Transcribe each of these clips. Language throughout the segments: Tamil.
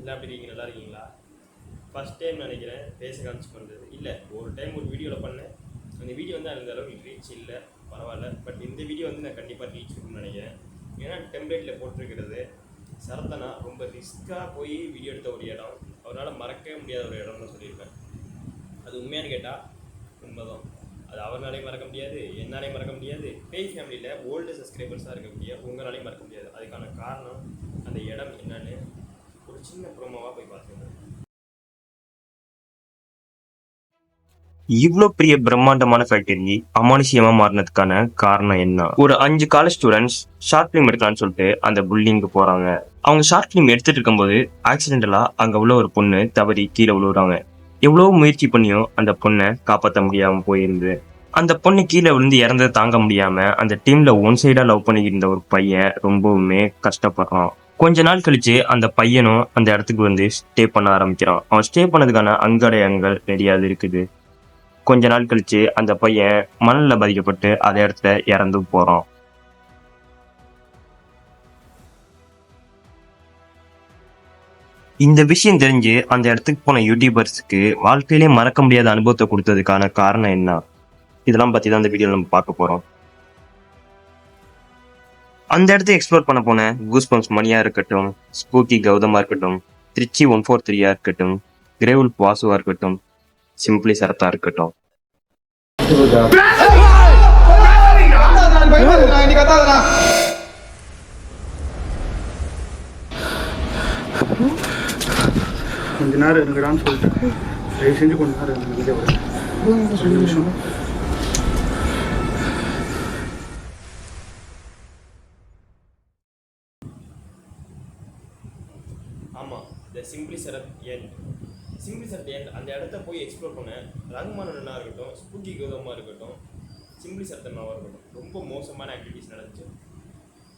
எல்லாம் எப்படி இருக்கீங்க? நல்லா இருக்கீங்களா? ஃபஸ்ட் டைம் நினைக்கிறேன் பேச காமிச்சு பண்ணுறது. இல்லை, ஒரு டைம் ஒரு வீடியோவில் பண்ணேன். அந்த வீடியோ வந்து அந்த அளவுக்கு ரீச் இல்லை, பரவாயில்ல. பட் இந்த வீடியோ வந்து நான் கண்டிப்பாக ரீச் இருக்குன்னு நினைக்கிறேன். ஏன்னா டெம்ப்ளேட்டில் போட்டிருக்கிறது சரத்தனா ரொம்ப ரிஸ்க்காக போய் வீடியோ எடுத்த ஒரு இடம், அவரால் மறக்கவே முடியாத ஒரு இடம்னு சொல்லியிருப்பேன். அது உண்மையானு கேட்டால் உண்மைதான். அது அவராலையும் மறக்க முடியாது, என்னாலையும் மறக்க முடியாது, பேய் ஃபேமிலியில் ஓல்டு சப்ஸ்கிரைபர்ஸாக இருக்கக்கூடிய உங்களாலையும் மறக்க முடியாது. அதுக்கான காரணம் அந்த இடம் என்னன்னு ஒரு சின்ன ப்ரோமோவாக போய் பார்த்துக்கோங்க. இவ்வளோ பெரிய பிரம்மாண்டமான ஃபேக்டரி அமானுஷியமா மாறினதுக்கான காரணம் என்ன? ஒரு 5 காலேஜ் ஸ்டூடெண்ட்ஸ் ஷார்ட் ஃபிலிம் எடுக்கலாம்னு சொல்லிட்டு அந்த பில்டிங்க்கு போறாங்க. அவங்க ஷார்ட் ஃபிலிம் எடுத்துட்டு இருக்கும்போது ஆக்சிடென்டலா அங்க உள்ள ஒரு பொண்ணு தவறி கீழே விழுவுறாங்க. எவ்வளவு முயற்சி பண்ணியும் அந்த பொண்ணை காப்பாற்ற முடியாம போயிருந்து. அந்த பொண்ணு கீழே விழுந்து இறந்ததை தாங்க முடியாம அந்த டீம்ல ஒன் சைடா லவ் பண்ணிக்கிட்டு இருந்த ஒரு பையன் ரொம்பவுமே கஷ்டப்படுறான். கொஞ்ச நாள் கழிச்சு அந்த பையனும் அந்த இடத்துக்கு வந்து ஸ்டே பண்ண ஆரம்பிக்கிறான். அவன் ஸ்டே பண்ணதுக்கான அங்கடையங்கள் ரெடியாக இருக்குது. கொஞ்ச நாள் கழிச்சு அந்த பையன் மணல்ல பாதிக்கப்பட்டு அதே இடத்துல இறந்து போறான். இந்த விஷயம் தெரிஞ்சு அந்த இடத்துக்கு போன யூடியூபர்ஸ்க்கு வாழ்க்கையிலே மறக்க முடியாத அனுபவத்தை கொடுத்ததுக்கான காரணம் என்ன? இதெல்லாம் பத்தி தான் இந்த வீடியோல நம்ம பார்க்க போறோம். அந்த இடத்த எக்ஸ்ப்ளோர் பண்ண போன கூஸ்பம்ஸ் மணியா இருக்கட்டும், ஸ்பூக்கி கௌதமா இருக்கட்டும், திருச்சி 143 இருக்கட்டும், கிரேவுல்ஃப் வாசுவா இருக்கட்டும், சிம்பிளி சரத்தா இருக்கட்டும், கொஞ்ச நேரம் இருக்குடான்னு சொல்லிட்டு தயவு செஞ்சு கொஞ்ச நேரம் இருக்கு. ஆமாம், the simply Sarath end. Simply Sarath end அந்த இடத்த போய் எக்ஸ்ப்ளோர் பண்ண ரகுமான் அண்ணனாக இருக்கட்டும், ஸ்பூக்கி கௌதமாக இருக்கட்டும், சிம்பிளி சரத் அண்ணாவாக இருக்கட்டும், ரொம்ப மோசமான ஆக்டிவிட்டிஸ் நடந்துச்சு.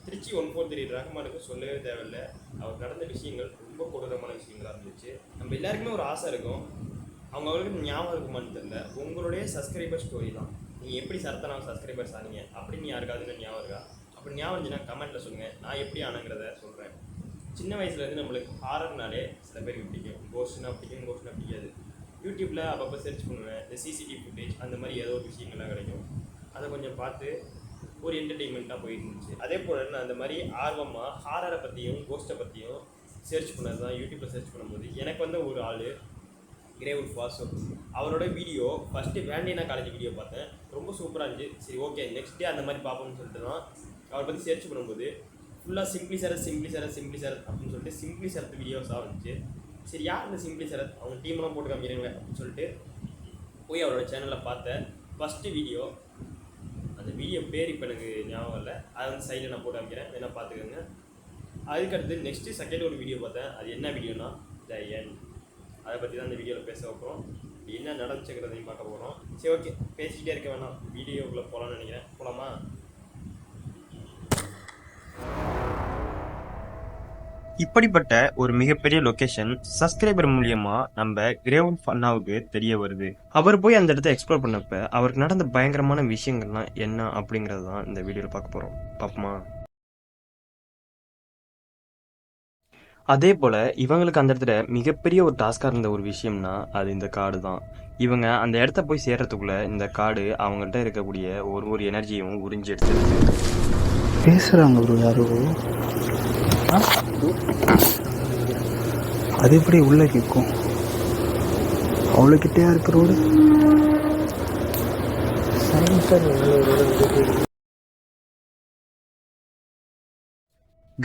திருச்சி 143 ரகுமானுக்கு சொல்லவே தேவையில்லை. அவர் நடந்த விஷயங்கள் ரொம்ப கொடூரமான விஷயங்களாக இருந்துச்சு. நம்ம எல்லாருக்குமே ஒரு ஆசை இருக்கும், அவங்களுக்கு ஞாபகம் இருக்குமான்னு தெரியல. உங்களுடைய சப்ஸ்கிரைபர் ஸ்டோரி தான். நீங்கள் எப்படி சரத்தனாக சப்ஸ்கிரைபர்ஸ் ஆனீங்க அப்படின்னு யாருக்காவது ஞாபகம் இருக்கா? அப்படி ஞாபகம் இருந்துச்சுன்னா கமெண்ட்டில் சொல்லுங்கள். நான் எப்படி ஆனங்கிறத சொல்கிறேன். சின்ன வயசுலேருந்து நம்மளுக்கு ஹாரர்னாலே சில பேருக்கு பிடிக்கும், கோஸ்ட்னா பிடிக்காது. யூடியூப்பில் அப்பப்போ சர்ச் பண்ணுவேன், இந்த சிசிடிவி ஃபுட்டேஜ் அந்த மாதிரி ஏதோ ஒரு விஷயங்கள்லாம் கிடைக்கும். அதை கொஞ்சம் பார்த்து ஒரு என்டர்டெயின்மெண்ட்டாக போயிட்டு இருந்துச்சு. அதே போல் நான் அந்த மாதிரி ஆர்வமாக ஹாரரை பற்றியும் கோஸ்ட்டை பற்றியும் சர்ச் பண்ணது தான். யூடியூப்பில் சர்ச் பண்ணும்போது எனக்கு வந்து ஒரு ஆள் கிரேவுல்ஃப் வாசு, அவரோட வீடியோ ஃபஸ்ட்டு வேண்டியனா காலேஜ் வீடியோ பார்த்தேன், ரொம்ப சூப்பராக இருந்துச்சு. சரி, ஓகே, நெக்ஸ்ட் டே அந்த மாதிரி பார்ப்போம்னு சொல்லிட்டு தான் அவரை பற்றி சர்ச் பண்ணும்போது ஃபுல்லாக சிம்பிளி சரத் அப்படின்னு சொல்லிட்டு சிம்பிளி சரத் வீடியோஸாக வந்துச்சு. சரி, யார் இந்த சிம்பிளி சரத், அவங்க டீம்லாம் போட்டு காமிக்கிறாங்க அப்படின்னு சொல்லிட்டு போய் அவரோட சேனலில் பார்த்தேன். ஃபஸ்ட்டு வீடியோ, அந்த வீடியோ பேர் இப்போ எனக்கு ஞாபகம் இல்லை, அதை வந்து சைடில் நான் போட்டு காமிக்கிறேன், வேணால் பார்த்துக்கோங்க. அதுக்கடுத்து நெக்ஸ்ட்டு செகண்ட் ஒரு வீடியோ பார்த்தேன். அது என்ன வீடியோனா த எண்ட். அதை பற்றி தான் இந்த வீடியோவில் பேச வைப்போம். என்ன நடந்துச்சுங்கிறதையும் பார்க்க போகிறோம். சரி, ஓகே, பேசிக்கிட்டே இருக்க வேணாம், வீடியோக்குள்ளே போகலான்னு நினைக்கிறேன். போகலாமா? இப்படிப்பட்ட ஒரு மிகப்பெரிய லொகேஷன் சப்ஸ்கிரைபர் மூலியமா நம்ம கிரேவுல்ஃப் அண்ணாவுக்கு தெரிய வருது. அவர் போய் அந்த இடத்த எக்ஸ்ப்ளோர் பண்ணப்ப அவருக்கு நடந்த பயங்கரமான விஷயங்கள்லாம் என்ன அப்படிங்கறது தான் இந்த வீடியோல பார்க்க போறோம். பாப்போமா? அதே போல இவங்களுக்கு அந்த இடத்துல மிகப்பெரிய ஒரு டாஸ்கா இருந்த ஒரு விஷயம்னா அது இந்த காடு தான். இவங்க அந்த இடத்த போய் சேர்றதுக்குள்ள இந்த காடு அவங்கள்ட்ட இருக்கக்கூடிய ஒரு எனர்ஜியும் உறிஞ்சி எடுத்துருக்கு. பேசுறாங்க ப்ரோ யாரோ. அது எப்படி உள்ள கேட்கும்? அவ்வளோ கிட்டையா இருக்கு ரோடு.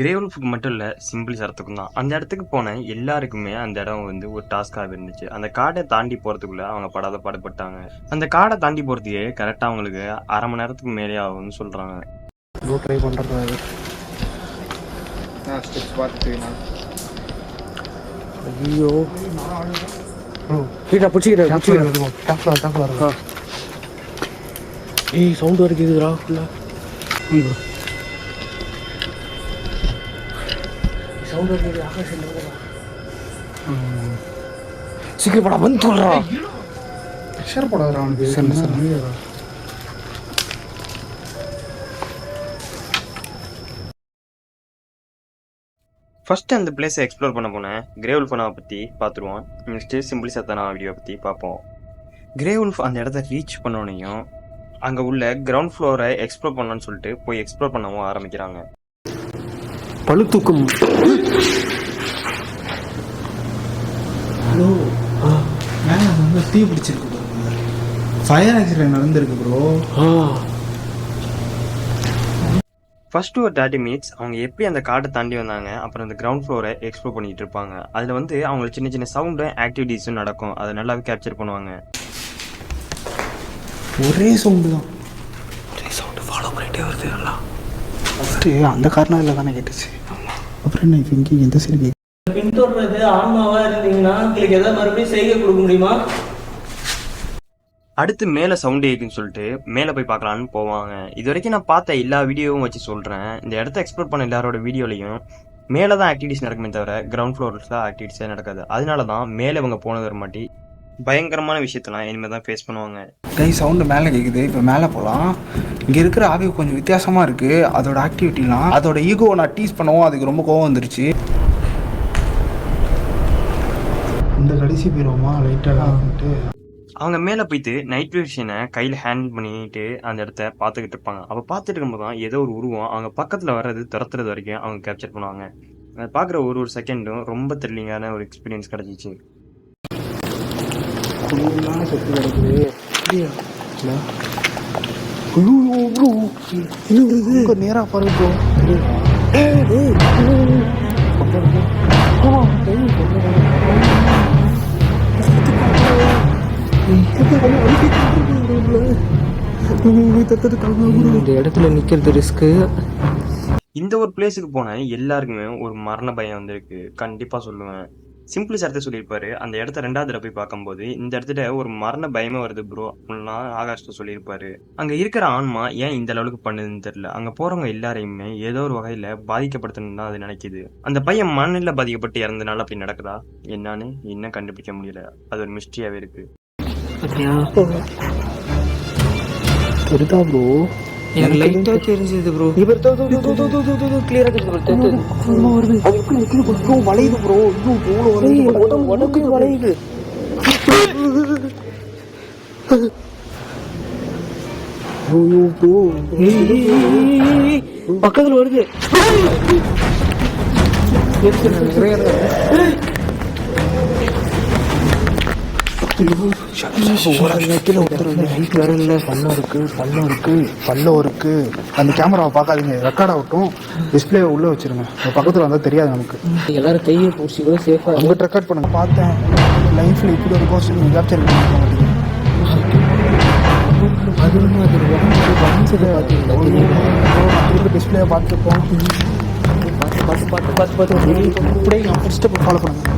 கிரேவுல்ஃபுக்கு மட்டும் இல்லை, சிம்பிளி சரத்துக்கும் தான். அந்த இடத்துக்கு போன எல்லாருக்குமே அந்த இடம் வந்து ஒரு டாஸ்காக இருந்துச்சு. அந்த காடை தாண்டி போகிறதுக்குள்ள அவங்க படாத பாடுபட்டாங்க. அந்த காடை தாண்டி போகிறதுக்கே கரெக்டாக அவங்களுக்கு 1/2 மணி நேரத்துக்கு மேலே ஆகும்னு சொல்கிறாங்க. ட்ரை பண்ணுறது ஸ்டெப்ஸ் பார்த்துட்டு ஐயோ பிடிச்சிக்கிறேன். ஏய், சவுண்ட் வர கேக்குதுடா ஃபுல்லா. சவுண்ட் வர கேக்குது. ஆகாஷ் சீக்கிரம் படா வந்து சொல்றா. ஷேர் போடாதடா அவனுக்கு. சரி. ஃபர்ஸ்ட் அந்த பிளேஸை எக்ஸ்ப்ளோர் பண்ண போனேன். கிரே உல்ஃப் பற்றி பார்த்துருவோம். நெக்ஸ்ட்டு சிம்பிளி சத்தானா வீடியோ பற்றி பார்ப்போம். கிரே உல்ஃப் அந்த இடத்த ரீச் பண்ணோனையும் அங்கே உள்ள கிரவுண்ட் ஃப்ளோரை எக்ஸ்ப்ளோர் பண்ணலான்னு சொல்லிட்டு போய் எக்ஸ்ப்ளோர் பண்ணவும் ஆரம்பிக்கிறாங்க. பழு தூக்கம். ப்ரோ மேலே வந்து தீ பிடிச்சிருக்கு ப்ரோ. ஃபயர் ஆக்சிடென்ட் நடந்திருக்கு ப்ரோ. ஃபர்ஸ்ட் ஒரு 30 minutes அவங்க எப்படி அந்த காட்டை தாண்டி வந்தாங்க, அப்புறம் அந்த கிரவுண்ட் ஃப்ளோரை எக்ஸ்ப்ளோர் பண்ணிட்டு இருப்பாங்க. அதில் வந்து அவங்களுக்கு சின்ன சின்ன சவுண்டும் ஆக்டிவிட்டீஸும் நடக்கும். அதை நல்லாவே கேப்சர் பண்ணுவாங்க. ஒரே சவுண்டு தான். ஒரே சவுண்டு ஃபாலோ பண்ணிகிட்டே வருது. நல்லா ஃபஸ்ட்டு அந்த காரணம் தானே கேட்டுச்சு. அப்புறம் என்ன இப்போ இங்கே எந்த சைடு பின்தொடர்றது ஆன்மாவா இருந்தீங்கன்னா உங்களுக்கு ஏதாவது மறுபடியும் செய்கை கொடுக்க முடியுமா? அடுத்து மேலே சவுண்ட் ஏக்குன்னு சொல்லிட்டு மேலே போய் பார்க்கலான்னு போவாங்க. இது வரைக்கும் நான் பார்த்த எல்லா வீடியோவும் வச்சு சொல்கிறேன். இந்த இடத்த எக்ஸ்ப்ளோர் பண்ண எல்லாரோட வீடியோலையும் மேலே தான் ஆக்டிவிட்டிஸ் நடக்குமே தவிர கிரவுண்ட் ஃப்ளோர்ஸில் ஆக்டிவிட்டிஸே நடக்காது. அதனால தான் மேலே இவங்க போனது வர மாட்டி பயங்கரமான விஷயத்தெல்லாம் இனிமேல் தான் ஃபேஸ் பண்ணுவாங்க. கை சவுண்டு மேலே கேட்குது. இப்போ மேலே போகலாம். இங்கே இருக்கிற ஆவி கொஞ்சம் வித்தியாசமாக இருக்குது. அதோட ஆக்டிவிட்டிலாம் அதோட ஈகோவை நான் டீஸ் பண்ணவும் அதுக்கு ரொம்ப கோவம் வந்துருச்சு. இந்த கடைசி போயிடுவோமா லைட்டாக வந்துட்டு அவங்க மேலே போயிட்டு நைட் விஷனை கையில் ஹேண்டில் பண்ணிட்டு அந்த இடத்த பார்த்துக்கிட்டு இருப்பாங்க. அப்போ பார்த்துட்டு இருக்கும்போது தான் ஏதோ ஒரு உருவம் அவங்க பக்கத்தில் வர்றது துரத்துறது வரைக்கும் அவங்க கேப்சர் பண்ணுவாங்க. அதை பார்க்குற ஒரு செகண்டும் ரொம்ப த்ரில்லிங்கான ஒரு எக்ஸ்பீரியன்ஸ் கிடச்சிச்சு. செத்து கிடக்குது. நேராக பாருங்க இந்த இடத்துல நிக்கிறது ரிஸ்க்கு. இந்த ஒரு பிளேஸுக்கு போன எல்லாருக்குமே ஒரு மரண பயம் வந்திருக்கு. கண்டிப்பா சொல்லுவேன். சிம்பிளி சரத்தை சொல்லியிருப்பாரு, அந்த இடத்த 2வது தடவை போய் பார்க்கும்போது இந்த இடத்துல ஒரு மரண பயமே வருது ப்ரோ அப்படின்னா ஆகாஷ்ட சொல்லியிருப்பாரு. அங்க இருக்கிற ஆன்மா ஏன் இந்த அளவுக்கு பண்ணுதுன்னு தெரியல. அங்க போறவங்க எல்லாரையுமே ஏதோ ஒரு வகையில பாதிக்கப்படுத்தணும் தான் அது நினைக்குது. அந்த பையன் மனநிலை பாதிக்கப்பட்டு இறந்தனால அப்படி நடக்குதா என்னன்னு இன்னும் கண்டுபிடிக்க முடியல. அது ஒரு மிஸ்ட்ரியாவே இருக்கு. தெரியுதா ப்ரோ? எனக்கு லைட்டா தெரிஞ்சது ப்ரோ. இவர் கிளியரா தெரிஞ்சது ப்ரோ. வருது. அது எப்படி நிக்குது ப்ரோ? வளையுது ப்ரோ. ஐயோ ப்ரோ வளையுது. உடம்புக்கு வளையுது. ஐயோ ப்ரோ. பக்கத்துல வருது. பல்லம் இருக்கு. அந்த கேமராவை பார்க்காதீங்க, ரெக்கார்ட் ஆகட்டும். டிஸ்பிளே உள்ள வச்சிருங்க. பக்கத்துல வந்தா தெரியாது நமக்கு. எல்லாரும் கையை பிடிச்சி கூட சேஃபா அங்கிட்ட ரெக்கார்ட் பண்ணுங்க. பார்த்தேன் லைஃப்ல இப்படி ஒரு கோர்ஸ் நீங்க கேப்சர் பண்ண மாட்டீங்க. டிஸ்பிளே பார்த்துப்போம். பார்த்து அப்படியே நான் ஃபர்ஸ்ட் ஸ்டெப் ஃபாலோ பண்ணுங்க.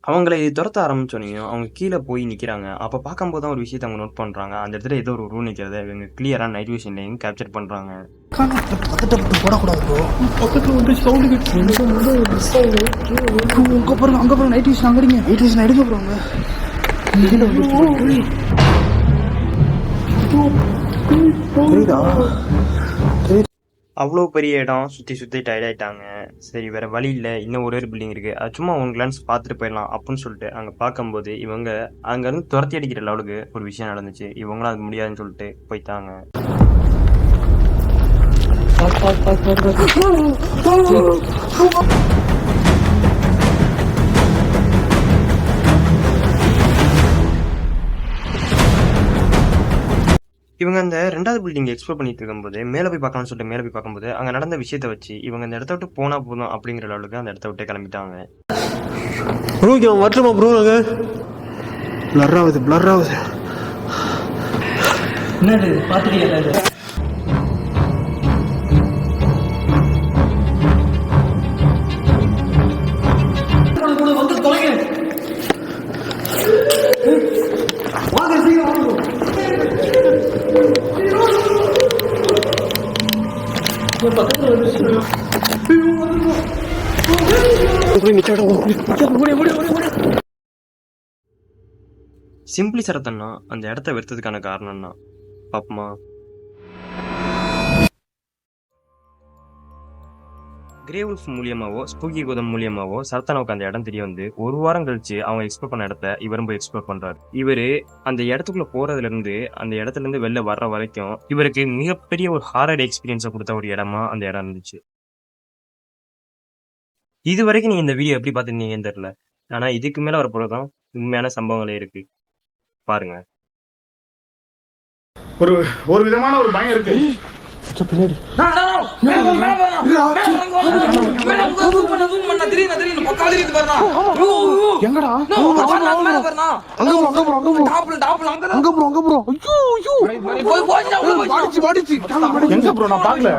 அவங்களை இது துரத்த ஆரம்பிச்சோனையும் அவங்க கீழே போய் நிற்கிறாங்க. அப்போ பார்க்கும்போது தான் ஒரு விஷயத்தை அவங்க நோட் பண்ணுறாங்க. அந்த இடத்துல ஏதோ ஒரு ரூம் நிற்கிறத இவங்க கிளியராக நைட் விஷன்லையும் கேப்சர் பண்ணுறாங்க. போடக்கூடாது ப்ரோ. பக்கத்தில் வந்து சவுண்டு அங்கே பாருங்க நைட் விஷன் அங்கடிங்க. நைட் விஷன் எடுக்க போகிறாங்க. புரியுதா? அவ்வளோ பெரிய இடம் சுற்றி டயர்ட் ஆகிட்டாங்க. சரி வேறு வழி இல்லை, இன்னும் ஒரு பில்டிங் இருக்குது, அது சும்மா ஒன் கிளான்ஸ் பார்த்துட்டு போயிடலாம் அப்படின்னு சொல்லிட்டு அங்கே பார்க்கும்போது இவங்க அங்கேருந்து துரத்தி அடிக்கிற லெவலுக்கு ஒரு விஷயம் நடந்துச்சு. இவங்களும் அது முடியாதுன்னு சொல்லிட்டு போயிட்டாங்க. இவங்க அந்த 2வது பில்டிங் எக்ஸ்ப்ளோர் பண்ணிட்டு இருக்கும்போது மேலே போய் பார்க்கலாம்னு சொல்லிட்டு மேலே போய் பார்க்கும்போது அங்கே நடந்த விஷயத்தை வச்சு இவங்க அந்த இடத்த விட்டு போனா போதும் அப்படிங்கிற அளவுக்கு அந்த இடத்த விட்டு கிளம்பிட்டாங்க. வரட்டுமா ப்ரோ? பிளர் ஆகுது. என்னது பார்த்துட்டீங்க? வந்து தொலைங்க. சிம்பிளி சரத்தன்னா அந்த இடத்த வெறுத்ததுக்கான காரணம் தான் பாப்பமா. கிரேவுல்ஃப் மூலியமாவோ ஸ்பூக்கி கௌதம் மூலியமாவோ சரத்தனாவுக்கு அந்த இடம் தெரிய வந்து ஒரு வாரம் கழிச்சு அவங்க எக்ஸ்ப்ளோர் பண்ண இடத்த இவரும் போய் எக்ஸ்ப்ளோர் பண்றாரு. இவரு அந்த இடத்துக்குள்ள போறதுல இருந்து அந்த இடத்துல இருந்து வெளில வர்ற வரைக்கும் இவருக்கு மிகப்பெரிய ஒரு ஹாரர் எக்ஸ்பீரியன்ஸை கொடுத்த ஒரு இடமா அந்த இடம் இருந்துச்சு. இது வரைக்கும் நீங்க இந்த வீடியோ எப்படி பார்த்துருந்தீங்கன்னு தெரியல. ஆனா இதுக்கு மேல வர போறதுதான் உண்மையான சம்பவங்களே இருக்கு. பாருங்க. ஒரு விதமான ஒரு பயம் இருக்கு. பின்னாடி எங்கடா எங்க ப்ரோ நான் பாக்கல.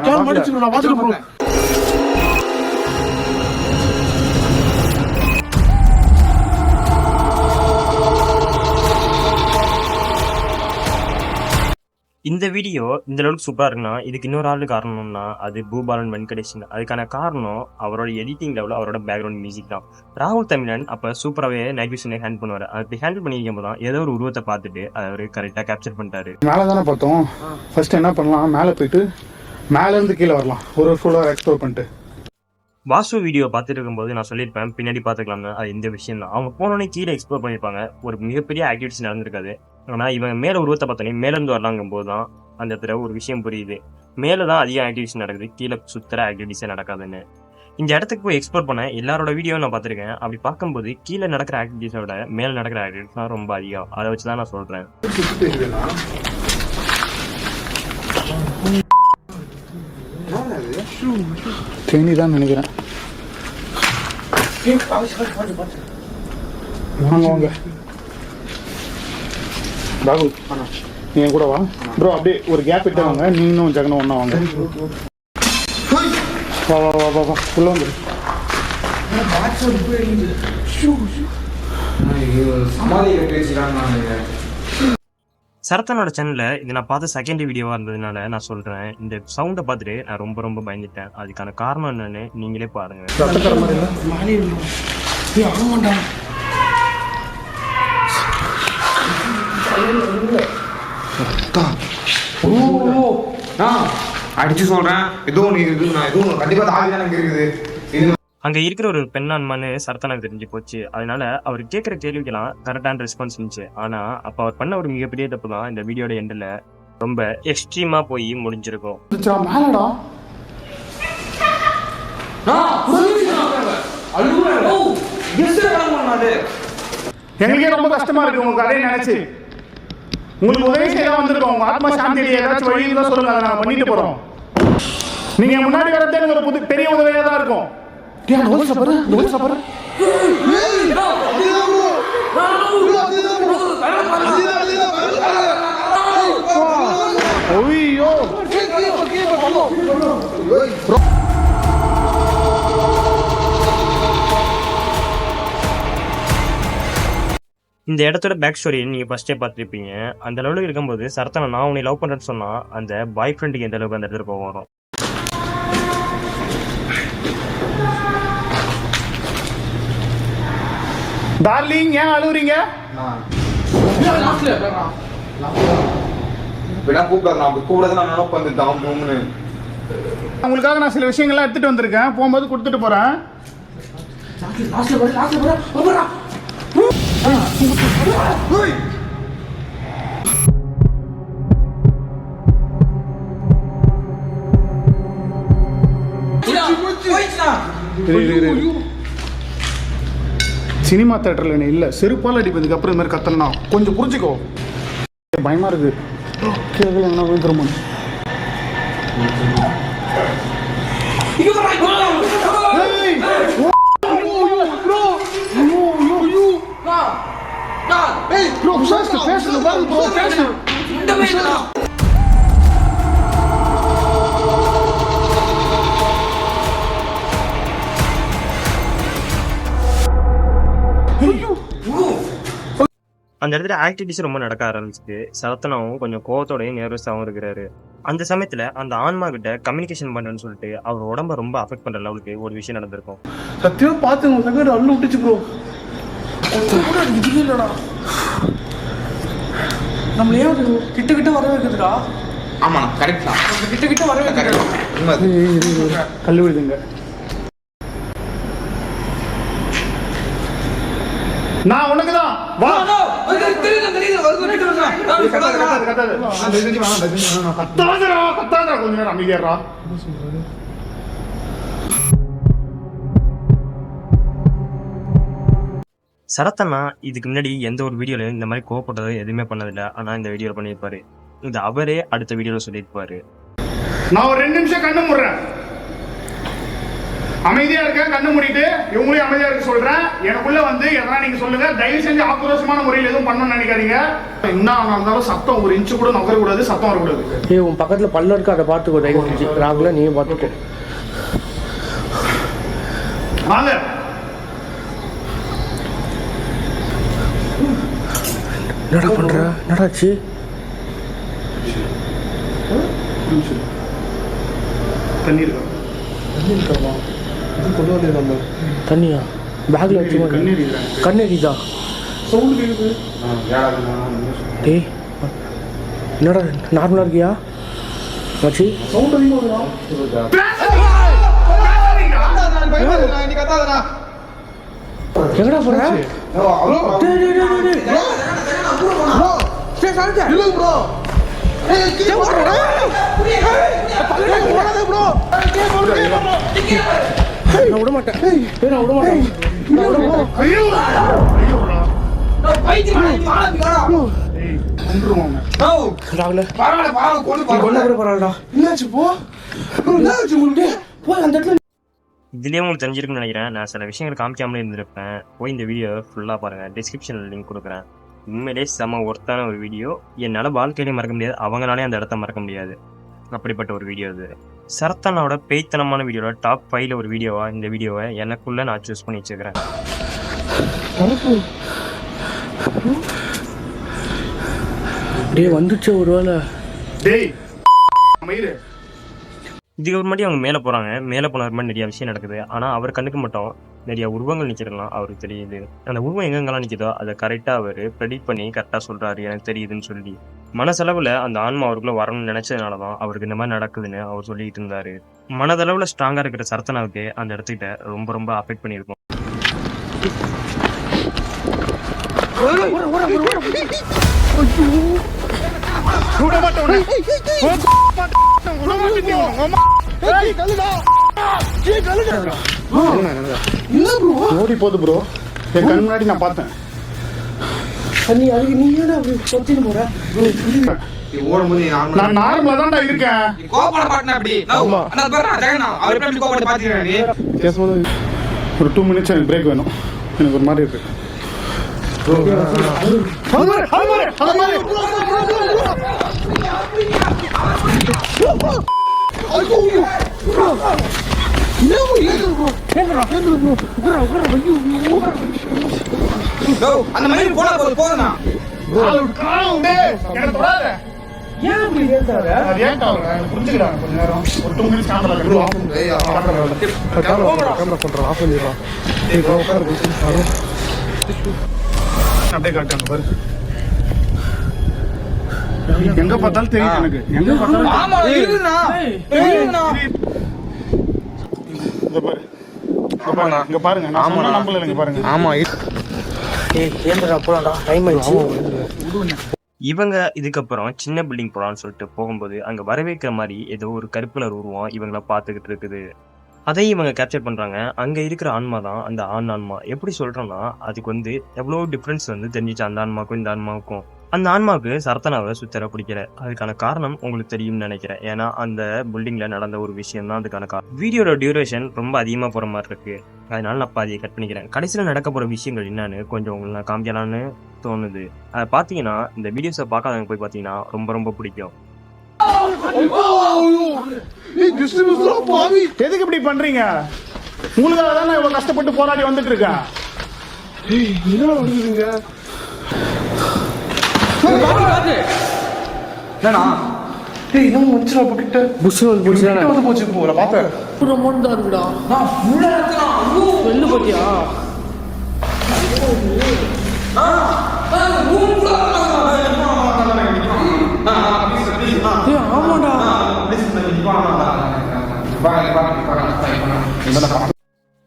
இந்த வீடியோ இந்த அளவுக்கு சூப்பரா இருக்குன்னா இதுக்கு இன்னொரு ஆளு காரணம்னா அது பூபாலன் வெங்கடேஷன். அதுக்கான காரணம் அவரோட எடிட்டிங் லெவலில் அவரோட பேக்ரவுண்ட் மியூசிக் தான். ராகுல் தமிழன் அப்போ சூப்பராகவே நைட் விஷனை ஹேண்ட் பண்ணுவார். அப்படி ஹேண்டில் பண்ணியிருக்கும் போது தான் ஏதோ ஒரு உருவத்தை பார்த்துட்டு அவர் கரெக்டாக கேப்சர் பண்ணிட்டாரு. மேலே தானே பார்த்தோம். ஃபர்ஸ்ட் என்ன பண்ணலாம், மேலே போயிட்டு மேலேருந்து கீழே வரலாம், ஒரு ஃபுல்லாக எக்ஸ்ப்ளோர் பண்ணிட்டு. வாசு வீடியோ பார்த்துட்டு இருக்கும்போது நான் சொல்லியிருப்பேன் பின்னாடி பார்த்துக்கலாம்னு. அது இந்த விஷயம் தான். அவங்க போனோடனே கீழே எக்ஸ்ப்ளோர் பண்ணியிருப்பாங்க. ஒரு மிகப்பெரிய ஆக்டிவிட்டிஸ் நடந்திருக்காது. ஆனால் இவங்க மேலே உருவத்தை பார்த்தோன்னே மேலேருந்து வரலாங்கும் போது தான் அந்த இடத்துல ஒரு விஷயம் புரியுது. மேலே தான் அதிக ஆக்டிவிட்டிஸ் நடக்குது, கீழே சுத்தர ஆக்டிவிட்டிஸே நடக்காதுன்னு. இந்த இடத்துக்கு போய் எக்ஸ்ப்ளோர் பண்ண எல்லாரோட வீடியோ நான் பார்த்துருக்கேன். அப்படி பார்க்கும்போது கீழே நடக்கிற ஆக்டிவிட்டிஸை விட மேலே நடக்கிற ஆக்டிவிட்டிஸ் தான் ரொம்ப அதிகம். அதை வச்சு தான் நான் சொல்கிறேன். தேனி தான் நினைக்கிறேன். வாங்க வாங்க ராகுல், நீங்க கூட வா ப்ரோ. அப்படியே ஒரு கேப் விட்டு வாங்க, நீங்களும் ஜெகனும் ஒன்றா வாங்க. வா வா வா வா வா உள்ள வந்துரு. சரத்தனோட சேனலில் இது நான் பார்த்த செகண்ட் வீடியோவாக இருந்ததுனால நான் சொல்கிறேன். இந்த சவுண்டை பார்த்துட்டு நான் ரொம்ப ரொம்ப பயந்துட்டேன். அதுக்கான காரணம் என்னன்னு நீங்களே பாருங்கள். அடிச்சு சொல்றேன், எதுவும் கண்டிப்பா தாவி தான் இருக்குது. அங்கே இருக்கிற ஒரு பெண்ணான்மான்னு சரத்தனாக்கு தெரிஞ்சு போச்சு. அதனால அவர் கேட்குற கேள்விக்கெல்லாம் கரெக்டான ரெஸ்பான்ஸ் இருந்துச்சு. ஆனால் அப்போ அவர் பண்ண ஒரு மிகப்பெரிய தப்பு தான் இந்த வீடியோட எண்டில் ரொம்ப எக்ஸ்ட்ரீமாக போய் முடிஞ்சிருக்கும். எங்களுக்கே ரொம்ப கஷ்டமா இருக்கு உங்க கதையை நினைச்சு. உங்களுக்கு உதவி செய்ய வந்திருக்கோம். உங்க ஆத்மா சாந்தி ஏதாச்சும் வழி இருந்தா சொல்லுங்க, அதை நாங்கள் பண்ணிட்டு போறோம். நீங்க முன்னாடி வரதே எனக்கு ஒரு பெரிய உதவியா தான் இருக்கும். ஐயோ இந்த இடத்தோட பேக் ஸ்டோரி நீங்கள் ஃபர்ஸ்டே பார்த்துருப்பீங்க. அந்த லெவலுக்கு இருக்கும்போது சரத்தனை நான் உன்னை லவ் பண்ணுறேன்னு சொன்னால் அந்த பாய் ஃப்ரெண்டுக்கு எந்த அளவுக்கு அந்த இடத்துல போக வரும். டார்லிங் ஏன் அழுவுறீங்க? உங்களுக்காக நான் சில விஷயங்கள்லாம் எடுத்துட்டு வந்திருக்கேன். போகும்போது கொடுத்துட்டு போறேன். சினிமா தியேட்டர்ல இல்ல, செருப்பால் அடிப்பதுக்கு அப்புறம் இந்த மாதிரி கத்தனா கொஞ்சம் புரிஞ்சுக்கோ. பயமா இருக்கு. என்ன விழுந்துருமா? அந்த இடத்துல ஆக்டிவிட்டிஸ் ரொம்ப நடக்க ஆரம்பிச்சுட்டு சரத்தனாவும் கொஞ்சம் கோவத்தோடையும் நேர்வஸாகவும் இருக்கிறாரு. அந்த சமயத்தில் அந்த ஆன்மா கிட்ட கம்யூனிகேஷன் பண்ணுறேன்னு சொல்லிட்டு அவர் உடம்ப ரொம்ப அஃபெக்ட் பண்ணுற லெவலுக்கு ஒரு விஷயம் நடந்திருக்கும். சத்தியமா பார்த்து அள்ளு விட்டுச்சு ப்ரோ. இல்லடா நம்மளே கிட்ட கிட்ட வர வைக்கிறதுடா. ஆமா கரெக்ட் தான். கிட்ட கிட்ட வர வைக்கிறது. கல்லு விடுதுங்க. நான் உனக்கு தான் வா. கத்தாதடா கொஞ்ச நேரம் அமைதியாடா. சரத்தண்ணா இதுக்கு முன்னாடி எந்த ஒரு வீடியோல இந்த மாதிரி கோவப்பட்டதோ எதுவுமே பண்ணதில்லை. ஆனா இந்த வீடியோல பண்ணியிருப்பாரு. இது அவரே அடுத்த வீடியோல சொல்லியிருப்பாரு. நான் ஒரு 2 நிமிஷம் கண்ணு மூடுறேன். அமைதியா இருக்க, கண்ணு மூடிட்டு இவங்களையும் அமைதியா இருக்க சொல்றேன். எனக்குள்ள வந்து எதனா நீங்க சொல்லுங்க. தயவு செஞ்சு ஆக்ரோஷமான முறையில் எதுவும் பண்ணணும்னு நினைக்காதீங்க. என்ன இருந்தாலும் சத்தம் ஒரு இன்ச்சு கூட நகர கூடாது, சத்தம் வரக்கூடாது. ஏய் உன் பக்கத்துல பல்ல இருக்கு, அதை பார்த்துக்கோ. தயவு செஞ்சு ராகுல நீயும் பார்த்துக்கோ. வாங்க. என்னடா பண்ற? என்னடாச்சு? தண்ணி இருக்கா? தண்ணியா? பேக்ல வச்சு கண்ணெரிதா? டேய் என்னடா நார்மலா இருக்கியா மச்சி? எங்கடா போற? விட மாட்டேன். இதுலேயே உங்களுக்கு தெரிஞ்சிருக்குன்னு நினைக்கிறேன். நான் சில விஷயங்கள் காமிக்காமலே இருந்திருப்பேன். போய் இந்த வீடியோ ஃபுல்லாக பாருங்கள். டிஸ்கிரிப்ஷனில் லிங்க் கொடுக்குறேன். உண்மையிலே செம ஒர்த்தான ஒரு வீடியோ. என்னால் வாழ்க்கையிலே மறக்க முடியாது, அவங்களாலே அந்த இடத்த மறக்க முடியாது. அப்படிப்பட்ட ஒரு வீடியோ இது. சரத்தண்ணாவோட பேய்த்தனமான வீடியோவில் டாப் 5ல ஒரு வீடியோவாக இந்த வீடியோவை எனக்குள்ளே நான் சூஸ் பண்ணி வச்சுக்கிறேன். வந்துச்சு ஒரு வேலை. இதுக்கு முன்னாடி அவங்க மேலே போகிறாங்க. மேலே போன மாதிரி நிறைய விஷயம் நடக்குது. ஆனால் அவர் கண்ணுக்கு மட்டும் நிறைய உருவங்கள் நிற்கிறலாம் அவருக்கு தெரியுது. அந்த உருவம் எங்கெங்கெல்லாம் நிற்கிதோ அதை கரெக்டாக அவர் ப்ரெடிக்ட் பண்ணி கரெக்டாக சொல்கிறாரு, எனக்கு தெரியுதுன்னு சொல்லி. மனசளவில் அந்த ஆன்மா அவருக்குள்ளே வரணும்னு நினச்சதுனால தான் அவருக்கு இந்த மாதிரி நடக்குதுன்னு அவர் சொல்லிட்டு இருந்தார். மனதளவில் ஸ்ட்ராங்காக இருக்கிற சரத்தனாவுக்கு அந்த இடத்துக்கிட்ட ரொம்ப ரொம்ப அஃபெக்ட் பண்ணியிருக்கும். ஓடி போகுது ப்ரோ, என் கண் முன்னாடி நான் பார்த்தேன். நான் நார்மலா தான்டா இருக்கேன். ஒரு 2 மினிட்ஸ் எனக்கு பிரேக் வேணும். எனக்கு ஒரு மாதிரி இருக்கு. அந்த மாதிரி போனா போதும். எங்க பார்த்தாலும் தெரியும் எனக்கு. எங்க பார்த்தாலும் இங்க பாருங்க. நான் நம்பல. இங்க பாருங்க. ஆமா இவங்க இதுக்கப்புறம் சின்ன பில்டிங் போகலான்னு சொல்லிட்டு போகும்போது அங்கே வரவேற்கிற மாதிரி ஏதோ ஒரு கருப்பு கலர் உருவம் இவங்கள பார்த்துக்கிட்டு இருக்குது. அதையும் இவங்க கேப்சர் பண்ணுறாங்க. அங்கே இருக்கிற ஆன்மா தான் அந்த ஆன்மா. எப்படி சொல்கிறோன்னா அதுக்கு வந்து எவ்வளோ டிஃப்ரென்ஸ் வந்து தெரிஞ்சிச்சு அந்த ஆன்மாவுக்கும் இந்த ஆன்மாவுக்கும். அந்த ஆன்மாவுக்கு சரத்தனாவை சுத்தர பிடிக்கல. அதுக்கான காரணம் உங்களுக்கு தெரியும்னு நினைக்கிறேன். ஏன்னா அந்த பில்டிங்கில் நடந்த ஒரு விஷயம் தான் அதுக்கான காரணம். வீடியோட டியூரேஷன் ரொம்ப அதிகமாக போகிற மாதிரி இருக்குது. அதனால நான் பாதியை கட் பண்ணிக்கிறேன். கடைசியில் நடக்க போகிற விஷயங்கள் என்னன்னு கொஞ்சம் உங்களுக்கு நான் காமிக்கலான்னு தோணுது. அதை பார்த்தீங்கன்னா இந்த வீடியோஸை பார்க்காதவங்க போய் பார்த்தீங்கன்னா ரொம்ப ரொம்ப பிடிக்கும். எதுக்கு இப்படி பண்றீங்க? உங்களுக்காக தான் நான் இவ்வளவு கஷ்டப்பட்டு போராடி வந்துட்டு இருக்கேன்.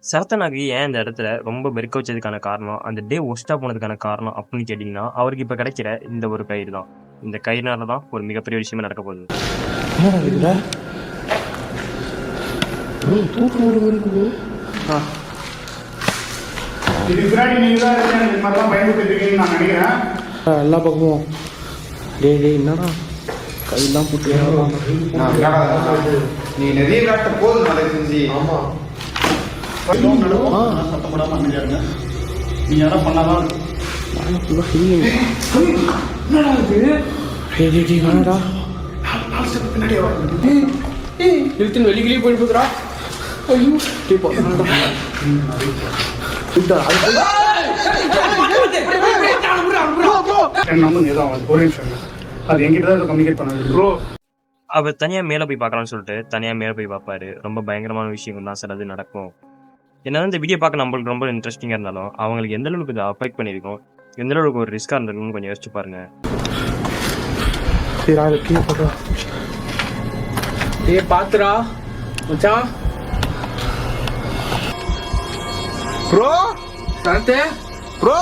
சரத்தனாக்கு ஏன் இந்த இடத்துல ரொம்ப பெருக்க வச்சதுக்கான காரணம், அந்த டே ஒஸ்ட்டாக போனதுக்கான காரணம் அப்படின்னு கேட்டிங்கன்னா, அவருக்கு இப்போ கிடைக்கிற இந்த ஒரு கயிறு தான். இந்த கயிறுனால தான் ஒரு மிகப்பெரிய விஷயமே நடக்க போகுது. என்னடா இதுல தூக்கம் வருது. இதுக்கு பின்னாடி நீங்கள் தான் இருக்கு எனக்கு இது மாதிரிலாம் பயன்படுத்தி இருக்கீங்கன்னு நான் நினைக்கிறேன். எல்லா பக்கமும் டேய் என்னடா கையெல்லாம் போட்டு நீ நிறைய காட்ட போதும் நல்லா செஞ்சு. ஆமா சத்தம் போடாமல் அமைதியாக இருங்க. நீங்கள் யாரும் பண்ணாதான் என்னடா இது? டேய் வேணடா பின்னாடியே வர இழுத்துன்னு வெளிக்கிலேயே போயிட்டு போகுதுடா. ஐயோ டேய் போடா ஒரே நிமிஷம் அது எங்கிட்ட தான் கம்யூனிகேட் பண்ணது ப்ரோ. அவர் தனியாக மேலே போய் பார்க்கலாம்னு சொல்லிட்டு தனியாக மேலே போய் பார்ப்பாரு. ரொம்ப பயங்கரமான விஷயங்கள் தான் சிலது நடக்கும். என்னதான் இந்த வீடியோ பார்க்க நம்மளுக்கு ரொம்ப இன்ட்ரெஸ்டிங்காக இருந்தாலும் அவங்களுக்கு எந்த அளவுக்கு இதை அஃபெக்ட் பண்ணியிருக்கோம், எந்த அளவுக்கு ஒரு ரிஸ்க்காக இருந்திருக்குன்னு கொஞ்சம் யோசிச்சு பாருங்க. சரி அது கீழே போடுறா. டேய் பாத்துடா மச்சான். ப்ரோ சரத்தே ப்ரோ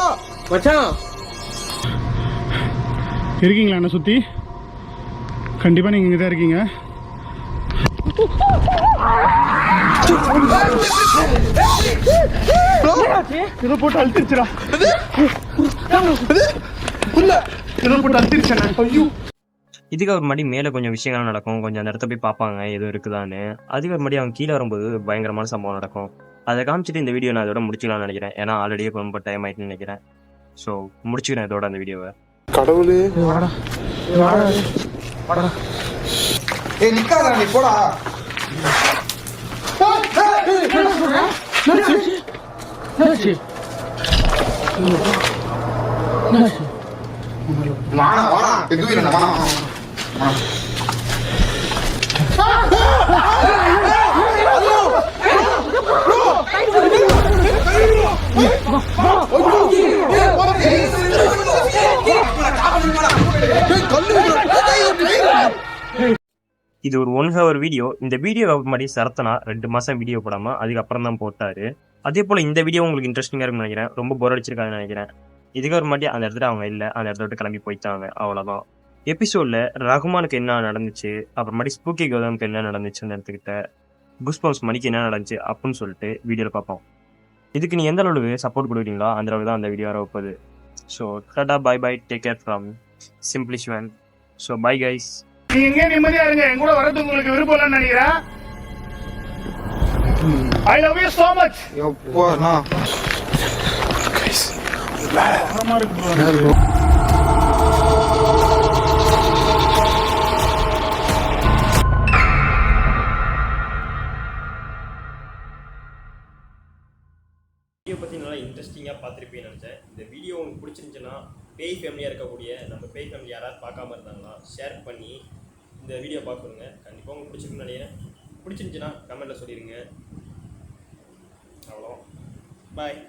மச்சான் இருக்கீங்களா என்ன சுற்றி? கண்டிப்பாக நீங்கள் இங்கே தான் இருக்கீங்க. இதை போட்டு அழுத்திருச்சுடா. இதை போட்டு அழுத்திருச்சேன். ஐயோ இதுக்கு ஒரு மறுபடி மேலே கொஞ்சம் விஷயங்கள் நடக்கும். கொஞ்சம் அந்த இடத்த போய் பார்ப்பாங்க எதுவும் இருக்குதான்னு. அதுக்கு ஒரு மறுபடி அவங்க கீழே வரும்போது பயங்கரமான சம்பவம் நடக்கும். அதை காமிச்சிட்டு இந்த வீடியோ நான் இதோட முடிச்சுக்கலாம்னு நினைக்கிறேன். ஏன்னா ஆல்ரெடியே ரொம்ப டைம் ஆகிட்டுன்னு நினைக்கிறேன். ஸோ முடிச்சுக்கிறேன் இதோட அந்த வீடியோவை. கடவுளே வாடா வாடா வாடா. ஏய் நிக்காதடா நீ போடா. வாடா வாடா எதுவும் இல்லை வாடா. இது ஒரு 1 hour வீடியோ. இந்த வீடியோ மாதிரி சரத்தனா 2 மாதம் வீடியோ போடாமல் அதுக்கப்புறம் தான் போட்டார். அதே போல் இந்த வீடியோ உங்களுக்கு இன்ட்ரெஸ்டிங்காக இருக்குன்னு நினைக்கிறேன். ரொம்ப போர் அடிச்சிருக்காங்கன்னு நினைக்கிறேன். இதுக்கு ஒரு மாதிரி அந்த இடத்துல அவங்க இல்லை, அந்த இடத்த விட்டு கிளம்பி போயிட்டாங்க. அவ்வளோதான். எபிசோடில் ரகுமானுக்கு என்ன நடந்துச்சு, அப்புறமாட்டி ஸ்பூக்கி கௌதமுக்கு என்ன நடந்துச்சுன்னு எடுத்துக்கிட்ட குஸ்பம்ஸ் மணிக்கு என்ன நடந்துச்சு அப்படின்னு சொல்லிட்டு வீடியோவில் பார்ப்போம். இதுக்கு நீ எந்த அளவுக்கு சப்போர்ட் கொடுக்குறீங்களோ அந்த அளவுக்கு தான் அந்த வீடியோ வர வைப்பது. So tata bye bye, take care from சிம்பிளிஷ்வன். So bye guys. நீங்க எங்கே நிம்மதியா இருங்க. என் கூட வரது உங்களுக்கு விருப்பம் இல்லைன்னு நினைக்கிறேன். I love you so much. எப்பா நான் வீடியோ பற்றி நல்லா இன்ட்ரெஸ்டிங்காக பார்த்துருப்பேன்னு நினச்சேன். இந்த வீடியோ உங்களுக்கு பிடிச்சிருந்துச்சுன்னா பேய் ஃபேமிலியாக இருக்கக்கூடிய நம்ம பேய் ஃபேமிலி யாராவது பார்க்காம இருந்தாங்கன்னா ஷேர் பண்ணி இந்த வீடியோ பார்க்கணுங்க. கண்டிப்பாக உங்களுக்கு பிடிச்சிருக்குன்னு நினைக்கிறேன். பிடிச்சிருந்துச்சுன்னா கமெண்ட்டில் சொல்லிடுங்க. அவ்வளோ பாய்.